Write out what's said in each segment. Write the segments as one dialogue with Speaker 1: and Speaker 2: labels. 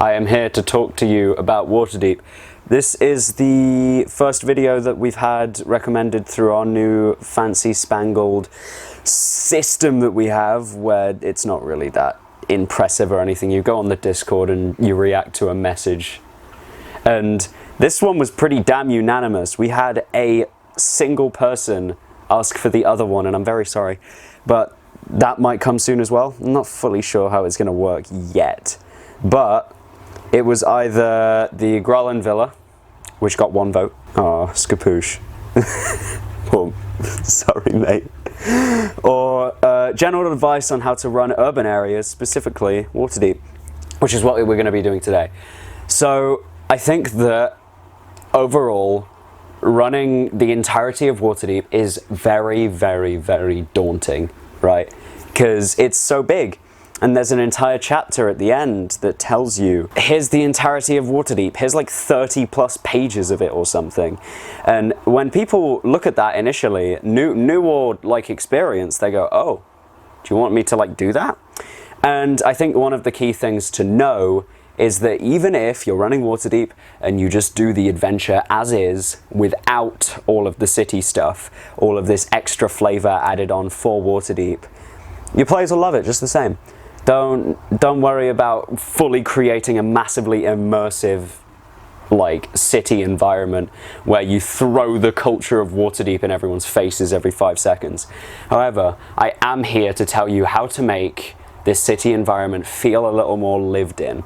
Speaker 1: I am here to talk to you about Waterdeep. This is the first video that we've had recommended through our new fancy spangled system that we have, where it's not really that impressive or anything. You go on the Discord and you react to a message. And this one was pretty damn unanimous. We had a single person ask for the other one, and I'm very sorry, but that might come soon as well. I'm not fully sure how it's going to work yet, but it was either the Gollaglee Villa, which got 1 vote. Oh, skapoosh. Oh, sorry, mate. Or general advice on how to run urban areas, specifically Waterdeep, which is what we're going to be doing today. So I think that overall, running the entirety of Waterdeep is very, very, very daunting, right? Because it's so big. And there's an entire chapter at the end that tells you, here's the entirety of Waterdeep, here's like 30 plus pages of it or something. And when people look at that initially, new or like experienced, they go, oh, do you want me to like do that? And I think one of the key things to know is that even if you're running Waterdeep and you just do the adventure as is, without all of the city stuff, all of this extra flavor added on for Waterdeep, your players will love it just the same. Don't worry about fully creating a massively immersive like city environment where you throw the culture of Waterdeep in everyone's faces every 5 seconds. However, I am here to tell you how to make this city environment feel a little more lived in.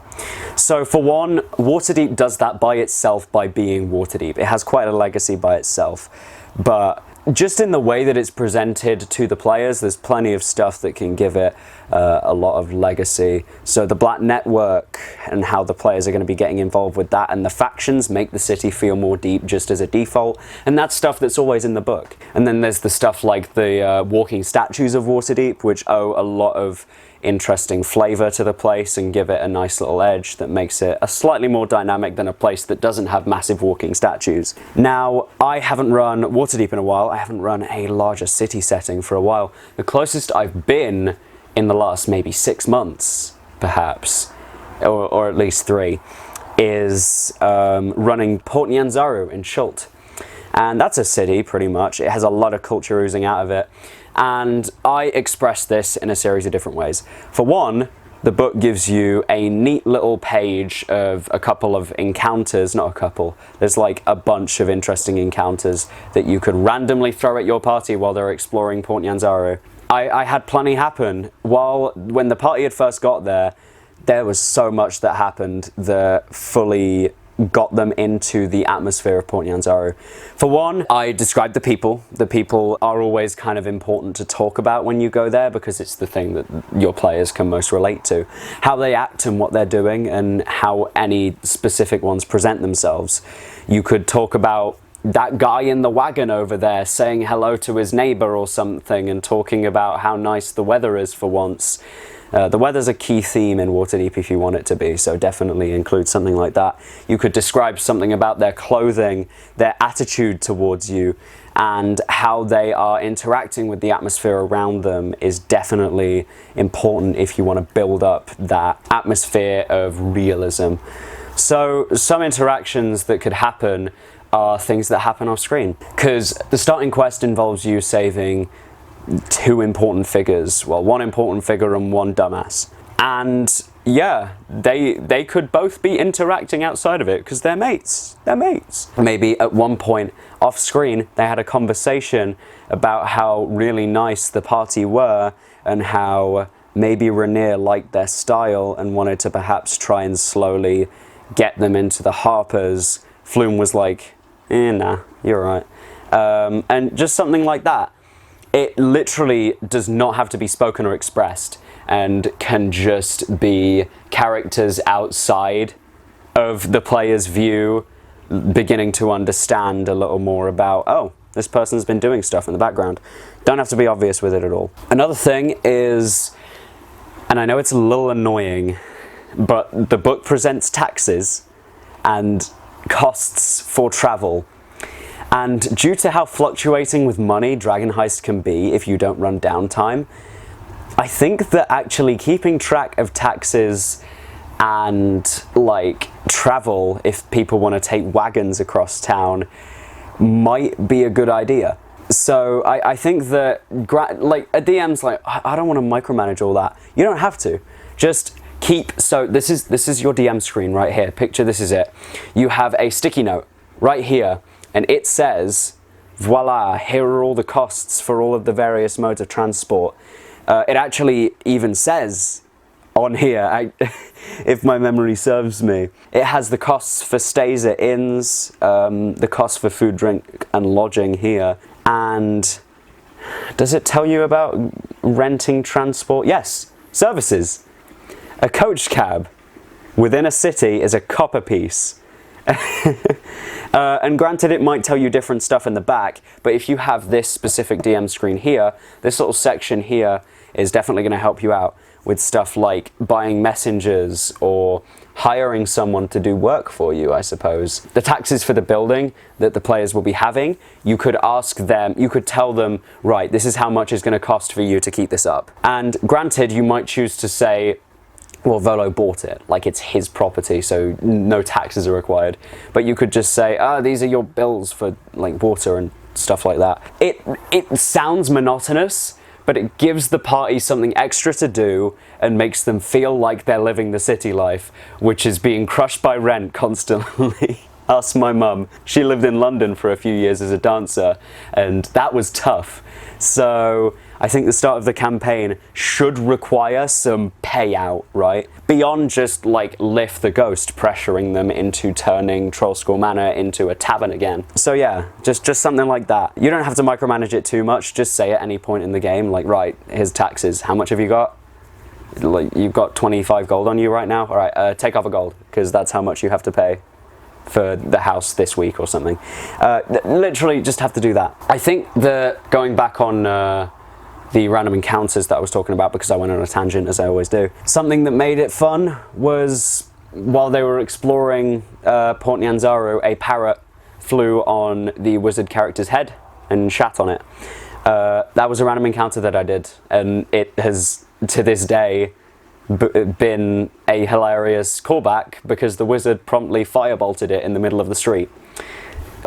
Speaker 1: So for one, Waterdeep does that by itself by being Waterdeep. It has quite a legacy by itself, but just in the way that it's presented to the players, there's plenty of stuff that can give it a lot of legacy. So the Black Network and how the players are going to be getting involved with that, and the factions make the city feel more deep just as a default, and that's stuff that's always in the book. And then there's the stuff like the walking statues of Waterdeep, which owe a lot of interesting flavor to the place and give it a nice little edge that makes it a slightly more dynamic than a place that doesn't have massive walking statues. Now, I haven't run Waterdeep in a while. I haven't run a larger city setting for a while. The closest I've been in the last maybe 6 months, perhaps, or at least 3, is running Port Nyanzaru in Chult. And that's a city, pretty much. It has a lot of culture oozing out of it. And I express this in a series of different ways. For one, the book gives you a neat little page of a couple of encounters, not a couple, there's like a bunch of interesting encounters that you could randomly throw at your party while they're exploring Port Nyanzaru. I had plenty happen. When the party had first got there, there was so much that happened that fully got them into the atmosphere of Port Nyanzaru. For one, I described the people. The people are always kind of important to talk about when you go there because it's the thing that your players can most relate to. How they act and what they're doing and how any specific ones present themselves. You could talk about that guy in the wagon over there saying hello to his neighbor or something and talking about how nice the weather is for once. The weather's a key theme in Waterdeep if you want it to be, so definitely include something like that. You could describe something about their clothing, their attitude towards you, and how they are interacting with the atmosphere around them is definitely important if you want to build up that atmosphere of realism. So some interactions that could happen are things that happen off screen, because the starting quest involves you saving 2 important figures, well, 1 important figure and 1 dumbass, and yeah, they could both be interacting outside of it because they're mates. Maybe at one point off screen they had a conversation about how really nice the party were and how maybe Rainier liked their style and wanted to perhaps try and slowly get them into the Harpers. Flume was like, nah, you're right, and just something like that. It literally does not have to be spoken or expressed and can just be characters outside of the player's view beginning to understand a little more about, oh, this person's been doing stuff in the background. Don't have to be obvious with it at all. Another thing is, and I know it's a little annoying, but the book presents taxes and costs for travel. And due to how fluctuating with money Dragon Heist can be if you don't run downtime, I think that actually keeping track of taxes and like travel, if people want to take wagons across town, might be a good idea. So I think that like a DM's like, I don't want to micromanage all that. You don't have to. Just keep, so this is your DM screen right here. Picture this is it. You have a sticky note right here, and it says, voila, here are all the costs for all of the various modes of transport. It actually even says on here, if my memory serves me, it has the costs for stays at inns, the cost for food, drink, and lodging here. And does it tell you about renting transport? Yes, services. A coach cab within a city is a copper piece. And granted, it might tell you different stuff in the back, but if you have this specific DM screen here, this little section here is definitely going to help you out with stuff like buying messengers or hiring someone to do work for you, I suppose. The taxes for the building that the players will be having, you could ask them, you could tell them, right, this is how much it's going to cost for you to keep this up. And granted, you might choose to say, well, Volo bought it, like it's his property, so no taxes are required. But you could just say, these are your bills for like water and stuff like that. It sounds monotonous, but it gives the party something extra to do and makes them feel like they're living the city life, which is being crushed by rent constantly. Ask my mum. She lived in London for a few years as a dancer, and that was tough. So I think the start of the campaign should require some payout, right? Beyond just like Lift the Ghost pressuring them into turning Troll School Manor into a tavern again. So yeah, just something like that. You don't have to micromanage it too much. Just say at any point in the game, like, right, here's taxes. How much have you got? Like, you've got 25 gold on you right now? All right, take off a gold, because that's how much you have to pay for the house this week or something. Literally just have to do that. I think that going back on the random encounters that I was talking about, because I went on a tangent as I always do, something that made it fun was while they were exploring Port Nyanzaru, a parrot flew on the wizard character's head and shat on it. That was a random encounter that I did, and it has to this day been a hilarious callback because the wizard promptly firebolted it in the middle of the street,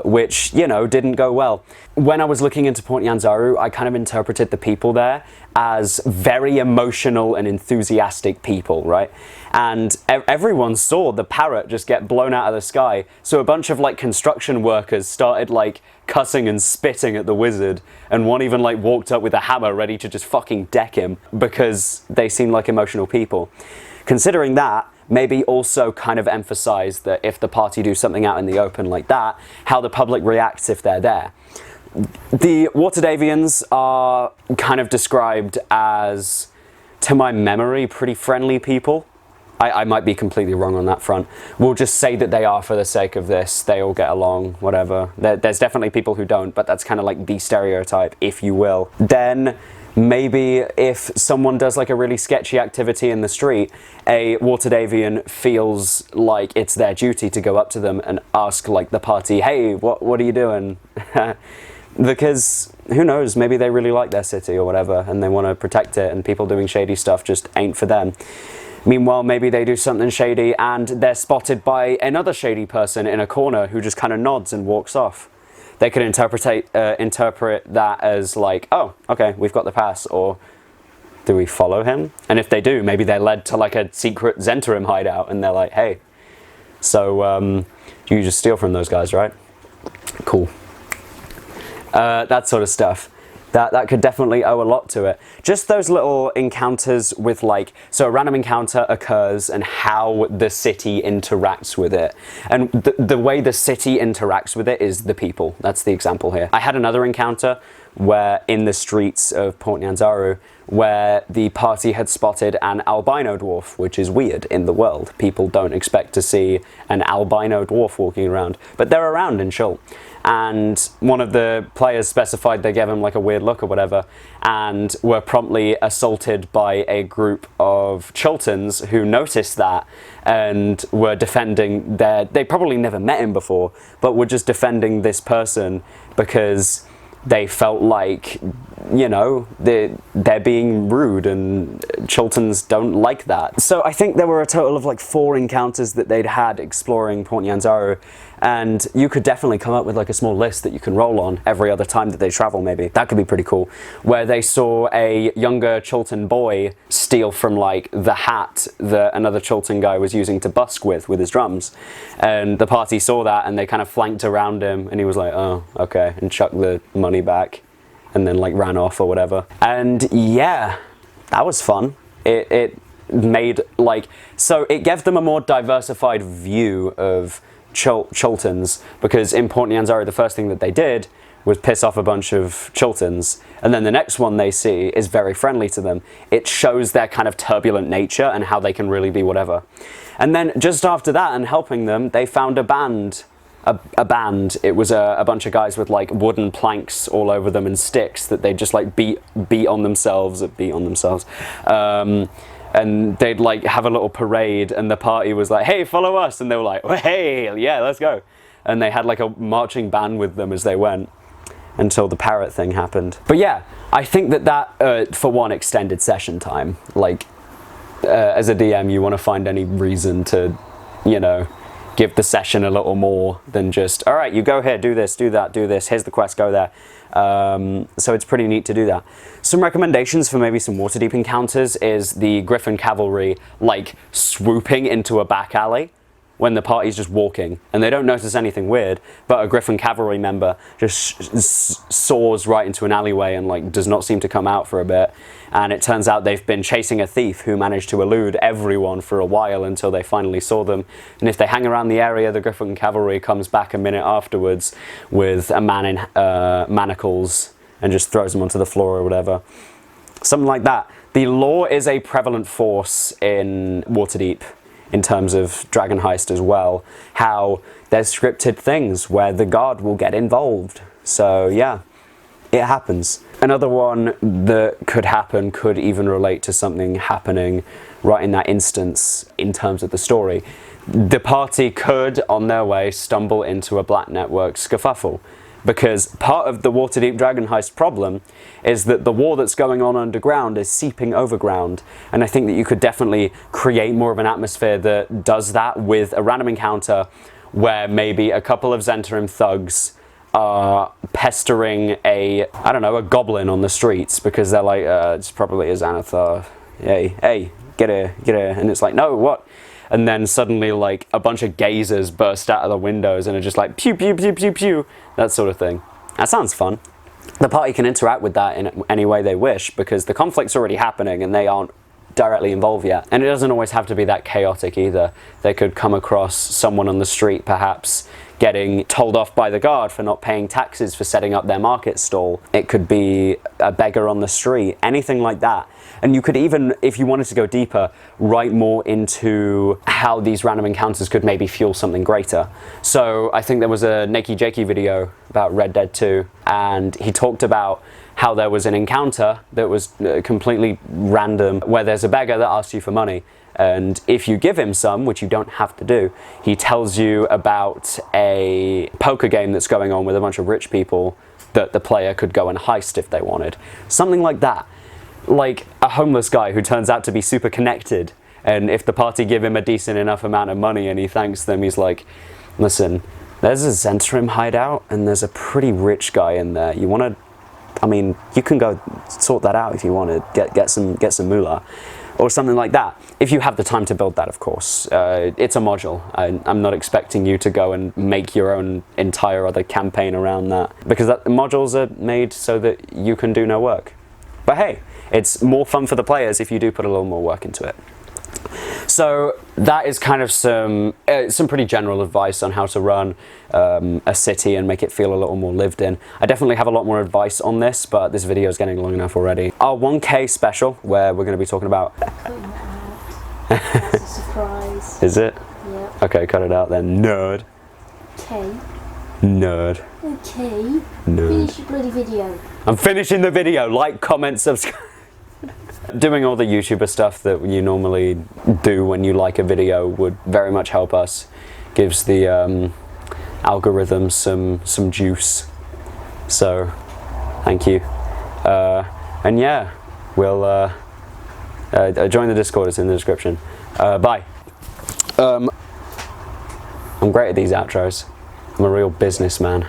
Speaker 1: which, you know, didn't go well. When I was looking into Port Nyanzaru, I kind of interpreted the people there as very emotional and enthusiastic people, right? And everyone saw the parrot just get blown out of the sky, so a bunch of like construction workers started like cussing and spitting at the wizard, and one even like walked up with a hammer ready to just fucking deck him because they seemed like emotional people. Considering that, maybe also kind of emphasize that if the party do something out in the open like that, how the public reacts if they're there. The Waterdavians are kind of described as, to my memory, pretty friendly people. I might be completely wrong on that front. We'll just say that they are for the sake of this. They all get along, whatever. There's definitely people who don't, but that's kind of like the stereotype, if you will. Then maybe if someone does like a really sketchy activity in the street, a Waterdavian feels like it's their duty to go up to them and ask like the party, hey, what are you doing? Because who knows, maybe they really like their city or whatever and they want to protect it, and people doing shady stuff just ain't for them. Meanwhile, maybe they do something shady and they're spotted by another shady person in a corner who just kind of nods and walks off. They could interpret that as like, oh, okay, we've got the pass, or do we follow him? And if they do, maybe they're led to like a secret Zentarim hideout and they're like, hey, so you just steal from those guys, right? Cool. That sort of stuff. That could definitely owe a lot to it. Just those little encounters with like, so a random encounter occurs and how the city interacts with it. And the way the city interacts with it is the people. That's the example here. I had another encounter where in the streets of Port Nyanzaru, where the party had spotted an albino dwarf, which is weird in the world. People don't expect to see an albino dwarf walking around, but they're around in Shul. And one of the players specified they gave him like a weird look or whatever, and were promptly assaulted by a group of Chultans who noticed that and were defending they probably never met him before, but were just defending this person because they felt like, you know, they're being rude, and Chultans don't like that. So I think there were a total of like 4 encounters that they'd had exploring Port Nyanzaru, and you could definitely come up with like a small list that you can roll on every other time that they travel. Maybe that could be pretty cool, where they saw a younger Chultan boy steal from like the hat that another Chultan guy was using to busk with his drums, and the party saw that and they kind of flanked around him, and he was like, oh, okay, and chucked the money back and then like ran off or whatever. And yeah, that was fun. It made like, so it gave them a more diversified view of Chultans, because in Port Nyanzaru the first thing that they did was piss off a bunch of Chultans, and then the next one they see is very friendly to them. It shows their kind of turbulent nature and how they can really be whatever. And then just after that, and helping them, they found a band. It was a bunch of guys with like wooden planks all over them and sticks that they just like beat on themselves, and they'd like have a little parade, and the party was like, hey, follow us, and they were like, oh, hey, yeah, let's go. And they had like a marching band with them as they went, until the parrot thing happened. But yeah, I think that for one, extended session time. Like as a DM, you want to find any reason to, you know, give the session a little more than just, all right, you go here, do this, do that, do this, here's the quest, go there. So it's pretty neat to do that. Some recommendations for maybe some Waterdeep encounters is the Griffin Cavalry like swooping into a back alley when the party's just walking and they don't notice anything weird, but a Griffin Cavalry member just soars right into an alleyway and like does not seem to come out for a bit. And it turns out they've been chasing a thief who managed to elude everyone for a while until they finally saw them. And if they hang around the area, the Griffin Cavalry comes back a minute afterwards with a man in manacles and just throws them onto the floor or whatever. Something like that. The law is a prevalent force in Waterdeep in terms of Dragon Heist as well. How there's scripted things where the guard will get involved. So yeah, it happens. Another one that could happen could even relate to something happening right in that instance in terms of the story. The party could, on their way, stumble into a Black Network skerfuffle. Because part of the Waterdeep Dragon Heist problem is that the war that's going on underground is seeping overground. And I think that you could definitely create more of an atmosphere that does that with a random encounter where maybe a couple of Zentarim thugs are pestering a goblin on the streets because they're like, it's probably a Xanathar. Hey, get here. And it's like, no, what? And then suddenly like a bunch of gazers burst out of the windows and are just like pew pew pew pew pew, that sort of thing. That sounds fun. The party can interact with that in any way they wish because the conflict's already happening and they aren't directly involved yet. And it doesn't always have to be that chaotic either. They could come across someone on the street perhaps getting told off by the guard for not paying taxes for setting up their market stall. It could be a beggar on the street, anything like that. And you could even, if you wanted to go deeper, write more into how these random encounters could maybe fuel something greater. So I think there was a Nakey Jakey video about Red Dead 2, and he talked about how there was an encounter that was completely random, where there's a beggar that asks you for money. And if you give him some, which you don't have to do, he tells you about a poker game that's going on with a bunch of rich people that the player could go and heist if they wanted. Something like that. Like a homeless guy who turns out to be super connected, and if the party give him a decent enough amount of money and he thanks them, he's like, listen, there's a Zentarim hideout and there's a pretty rich guy in there. You want to, I mean, you can go sort that out if you want to get some moolah. Or something like that, if you have the time to build that, of course. It's a module. I'm not expecting you to go and make your own entire other campaign around that, because modules are made so that you can do no work. But hey, it's more fun for the players if you do put a little more work into it. So that is kind of some pretty general advice on how to run a city and make it feel a little more lived in. I definitely have a lot more advice on this, but this video is getting long enough already. Our 1K special, where we're going to be talking about...
Speaker 2: That's a surprise.
Speaker 1: Is it?
Speaker 2: Yep.
Speaker 1: Okay, cut it out then. Nerd.
Speaker 2: Okay.
Speaker 1: Nerd.
Speaker 2: Okay.
Speaker 1: Nerd.
Speaker 2: Finish your bloody video.
Speaker 1: I'm finishing the video. Like, comment, subscribe. Doing all the YouTuber stuff that you normally do when you like a video would very much help us. Gives the algorithm some juice. So Thank you. And yeah, we'll join the Discord, it's in the description. Bye. I'm great at these outros. I'm a real businessman.